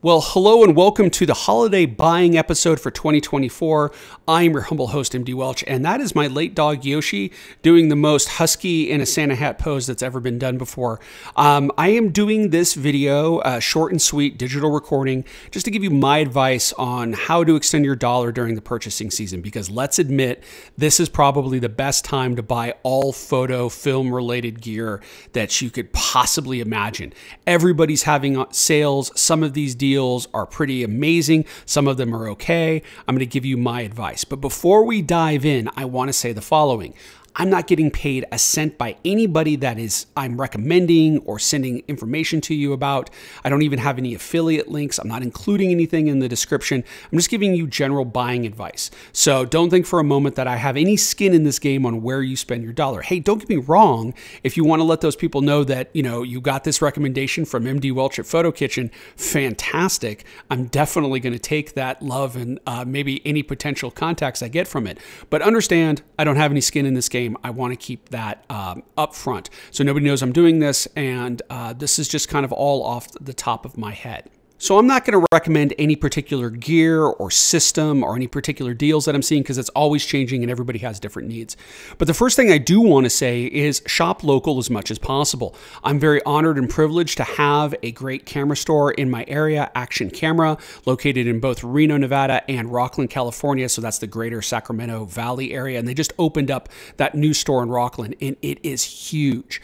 Well, hello and welcome to the holiday buying episode for 2024. I'm your humble host, MD Welch, and that is my late dog Yoshi doing the most husky in a Santa hat pose that's ever been done before. I am doing this video, short and sweet digital recording, just to give you my advice on how to extend your dollar during the purchasing season, because let's admit, this is probably the best time to buy all photo film related gear that you could possibly imagine. Everybody's having sales. Some of these deals are pretty amazing. Some of them are okay. I'm going to give you my advice. But before we dive in, I want to say the following. I'm not getting paid a cent by anybody that I'm recommending or sending information to you about. I don't even have any affiliate links. I'm not including anything in the description. I'm just giving you general buying advice. So don't think for a moment that I have any skin in this game on where you spend your dollar. Hey, don't get me wrong. If you want to let those people know that, you got this recommendation from MD Welch at PhotoKitchen, fantastic. I'm definitely going to take that love and maybe any potential contacts I get from it. But understand, I don't have any skin in this game. I want to keep that up front so nobody knows I'm doing this, and this is just kind of all off the top of my head. So I'm not going to recommend any particular gear or system or any particular deals that I'm seeing, because it's always changing and everybody has different needs. But the first thing I do want to say is shop local as much as possible. I'm very honored and privileged to have a great camera store in my area, Action Camera, located in both Reno, Nevada and Rocklin, California. So that's the greater Sacramento Valley area. And they just opened up that new store in Rocklin, and it is huge.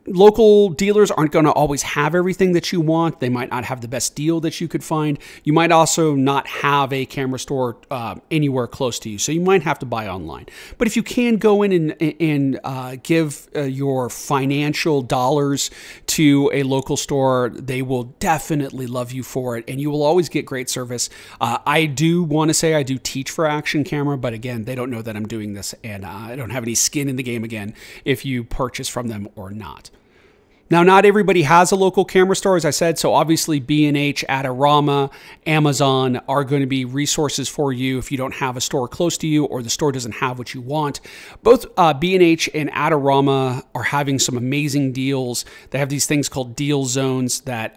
Local dealers aren't going to always have everything that you want. They might not have the best deal that you could find. You might also not have a camera store anywhere close to you, so you might have to buy online. But if you can go in and give your financial dollars to a local store, they will definitely love you for it, and you will always get great service. I do want to say I do teach for Action Camera, but again, they don't know that I'm doing this, and I don't have any skin in the game again if you purchase from them or not. Now, not everybody has a local camera store, as I said, so obviously B&H, Adorama, Amazon are going to be resources for you if you don't have a store close to you or the store doesn't have what you want. Both B&H and Adorama are having some amazing deals. They have these things called deal zones that,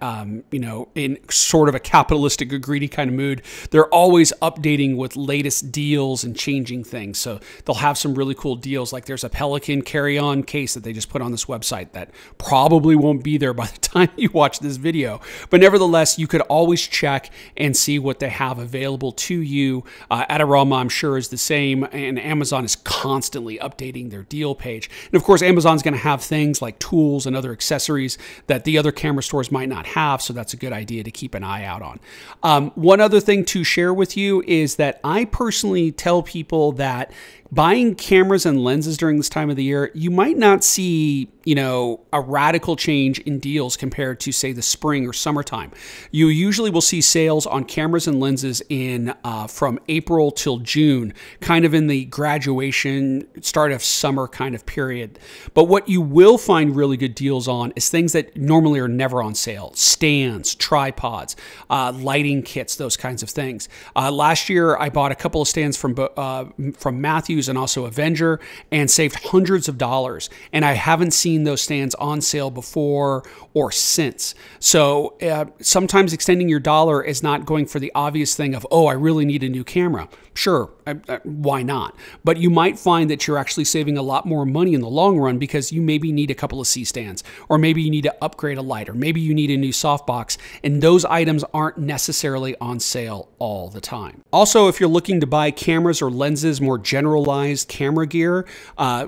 in sort of a capitalistic, greedy kind of mood, they're always updating with latest deals and changing things. So they'll have some really cool deals, like there's a Pelican carry-on case that they just put on this website that probably won't be there by the time you watch this video. But nevertheless, you could always check and see what they have available to you. Adorama, I'm sure, is the same, and Amazon is constantly updating their deal page. And of course, Amazon's going to have things like tools and other accessories that the other camera stores might not have, so that's a good idea to keep an eye out on. One other thing to share with you is that I personally tell people that buying cameras and lenses during this time of the year, you might not see, a radical change in deals compared to, say, the spring or summertime. You usually will see sales on cameras and lenses in from April till June, kind of in the graduation, start of summer kind of period. But what you will find really good deals on is things that normally are never on sale: stands, tripods, lighting kits, those kinds of things. Last year, I bought a couple of stands from Matthews and also Avenger and saved hundreds of dollars. And I haven't seen those stands on sale before or since. So sometimes extending your dollar is not going for the obvious thing of, oh, I really need a new camera. Sure, why not? But you might find that you're actually saving a lot more money in the long run, because you maybe need a couple of C-stands, or maybe you need to upgrade a light, or maybe you need a new softbox, and those items aren't necessarily on sale all the time. Also, if you're looking to buy cameras or lenses, more generalized camera gear,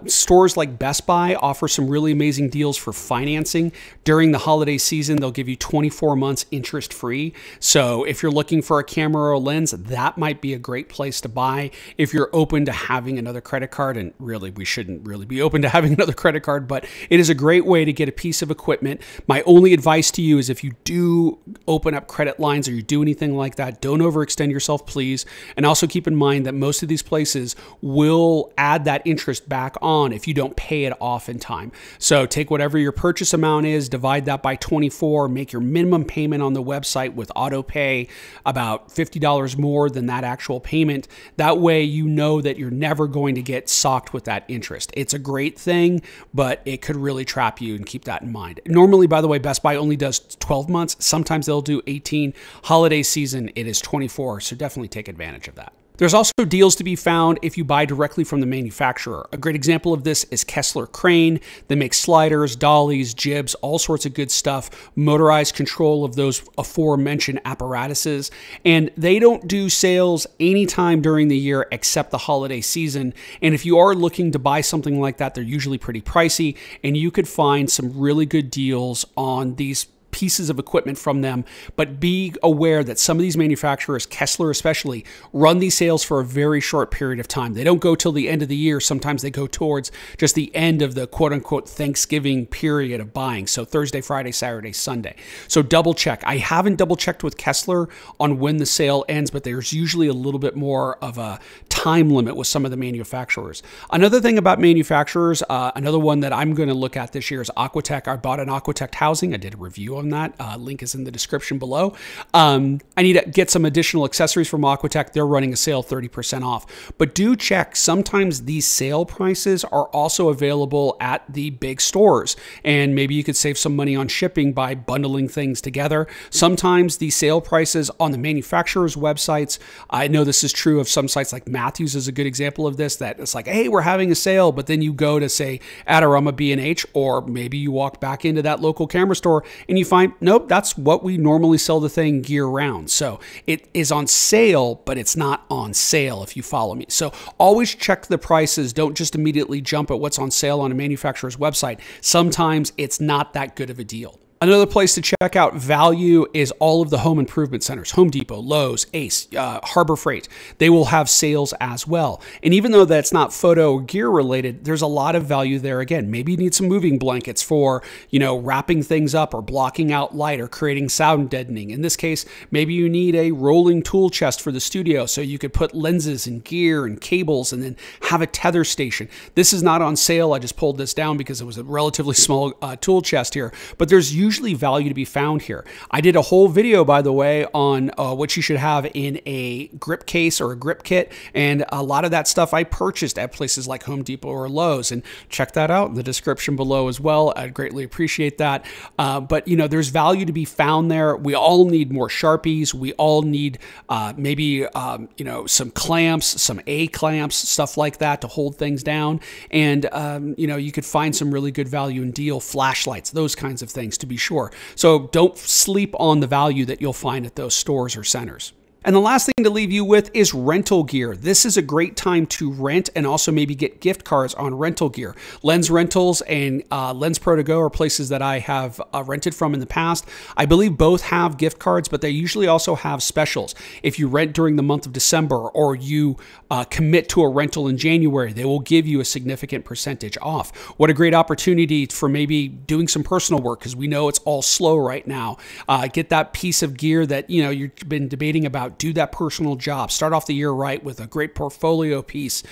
stores like Best Buy offer some really amazing deals for financing. During the holiday season, they'll give you 24 months interest-free. So if you're looking for a camera or a lens, that might be a great place to buy. If you're open to having another credit card, and really we shouldn't really be open to having another credit card, but it is a great way to get a piece of equipment. My only advice to you is, if you do open up credit lines or you do anything like that, don't overextend yourself, please. And also keep in mind that most of these places will add that interest back on if you don't pay it off in time. So take whatever your purchase amount is, divide that by 24, make your minimum payment on the website with auto pay about $50 more than that actual payment. That way you know that you're never going to get socked with that interest. It's a great thing, but it could really trap you, and keep that in mind. Normally, by the way, Best Buy only does 12 months. Sometimes they'll do 18. Holiday season, it is 24, so definitely take advantage of that. There's also deals to be found if you buy directly from the manufacturer. A great example of this is Kessler Crane. They make sliders, dollies, jibs, all sorts of good stuff, motorized control of those aforementioned apparatuses. And they don't do sales anytime during the year except the holiday season. And if you are looking to buy something like that, they're usually pretty pricey, and you could find some really good deals on these pieces of equipment from them. But be aware that some of these manufacturers, Kessler especially, run these sales for a very short period of time. They don't go till the end of the year. Sometimes they go towards just the end of the quote unquote Thanksgiving period of buying. So Thursday, Friday, Saturday, Sunday. So double check. I haven't double checked with Kessler on when the sale ends, but there's usually a little bit more of a time limit with some of the manufacturers. Another thing about manufacturers, another one that I'm going to look at this year is Aquatech. I bought an Aquatech housing. I did a review on that. Link is in the description below. I need to get some additional accessories from Aquatech. They're running a sale 30% off. But do check. Sometimes these sale prices are also available at the big stores. And maybe you could save some money on shipping by bundling things together. Sometimes the sale prices on the manufacturer's websites, I know this is true of some sites like Matthews is a good example of this, that it's like, hey, we're having a sale, but then you go to say Adorama B&H, or maybe you walk back into that local camera store and you find, nope, that's what we normally sell the thing year round. So it is on sale, but it's not on sale, if you follow me. So always check the prices. Don't just immediately jump at what's on sale on a manufacturer's website. Sometimes it's not that good of a deal. Another place to check out value is all of the home improvement centers, Home Depot, Lowe's, Ace, Harbor Freight. They will have sales as well. And even though that's not photo gear related, there's a lot of value there. Again, maybe you need some moving blankets for, wrapping things up or blocking out light or creating sound deadening. In this case, maybe you need a rolling tool chest for the studio so you could put lenses and gear and cables and then have a tether station. This is not on sale. I just pulled this down because it was a relatively small tool chest here, but there's usually value to be found here. I did a whole video, by the way, on what you should have in a grip case or a grip kit, and a lot of that stuff I purchased at places like Home Depot or Lowe's, and check that out in the description below as well. I'd greatly appreciate that. But there's value to be found there. We all need more Sharpies. We all need maybe some clamps, some A-clamps, stuff like that to hold things down. And you could find some really good value and deal, flashlights, those kinds of things to be sure. So don't sleep on the value that you'll find at those stores or centers. And the last thing to leave you with is rental gear. This is a great time to rent and also maybe get gift cards on rental gear. Lens Rentals and Lens Pro To Go are places that I have rented from in the past. I believe both have gift cards, but they usually also have specials. If you rent during the month of December or you commit to a rental in January, they will give you a significant percentage off. What a great opportunity for maybe doing some personal work, because we know it's all slow right now. Get that piece of gear that you've been debating about. Do that personal job. Start off the year right with a great portfolio piece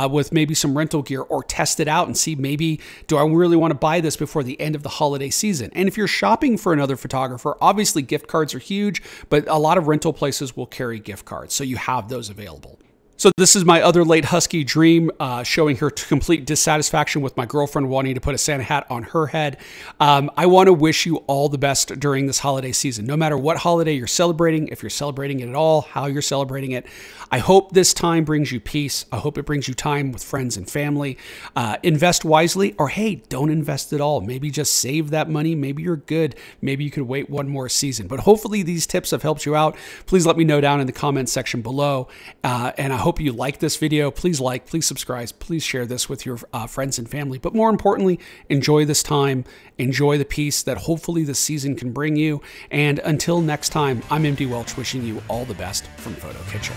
with maybe some rental gear, or test it out and see, maybe, do I really want to buy this before the end of the holiday season? And if you're shopping for another photographer, obviously gift cards are huge, but a lot of rental places will carry gift cards, so you have those available. So this is my other late husky dream, showing her complete dissatisfaction with my girlfriend wanting to put a Santa hat on her head. I want to wish you all the best during this holiday season, no matter what holiday you're celebrating, if you're celebrating it at all, how you're celebrating it. I hope this time brings you peace. I hope it brings you time with friends and family. Invest wisely, or hey, don't invest at all. Maybe just save that money. Maybe you're good. Maybe you could wait one more season. But hopefully these tips have helped you out. Please let me know down in the comments section below. And I hope you like this video. Please like, please subscribe, please share this with your friends and family. But more importantly, enjoy this time, enjoy the peace that hopefully the season can bring you. And until next time, I'm MD Welch, wishing you all the best from Photo Kitchen.